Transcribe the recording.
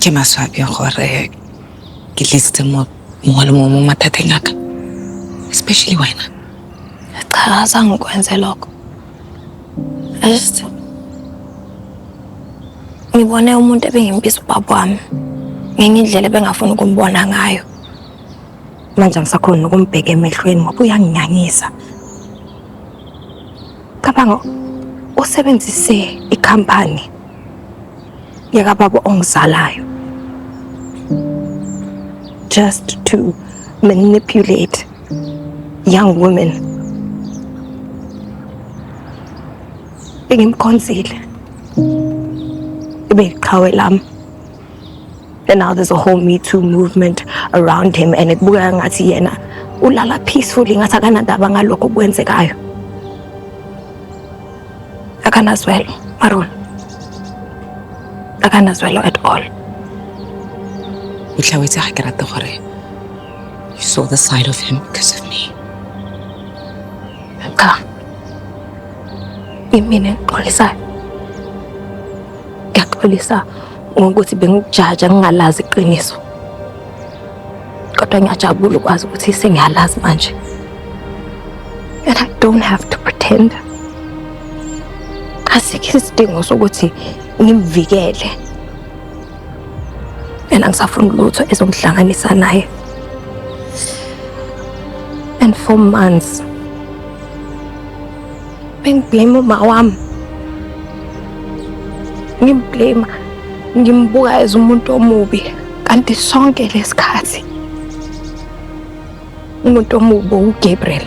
ke maswabi gore ke tlisitse mongwe le mongwe mo mathateng aka, especially wena. Cha, azangikwenze lokho. Just ngibone umuntu ebengimbiza ubaba wami ngenye indlela ebengafuni ukumbona ngayo. Manje ngisakhona ukumbheka emehlweni ngoba uyanginyanyisa. Cabanga usebenzise ikhampani yakababa ongizalayo just to manipulate young women. Bengimkhonzile ibeyiqhawe lami. And now there's a whole Me Too movement around him, and kubuka ngathi yena ulala peacefully ngathi akanandaba ngalokho okwenzekayo. Akanazwelo, Maron. Akanazwelo at all. Uhlawetse ga ke rata gore you saw the side of him because of me. Cha. Imina ngixolisa. Ngiyaxolisa ngokuthi bengikujaja ngingalazi iqiniso. Kodwa ngiyajabula ukwazi ukuthi sengiyalazi manje. And I don't have to pretend. Asikho isidingo sokuthi ngimvikele. And angisafuni lutho ezongihlanganisa naye. And for months, bengiblame uma wami. Ngimbuka as umuntu omubi, kanti sonke lesikhathi umuntu omubi uGabriel.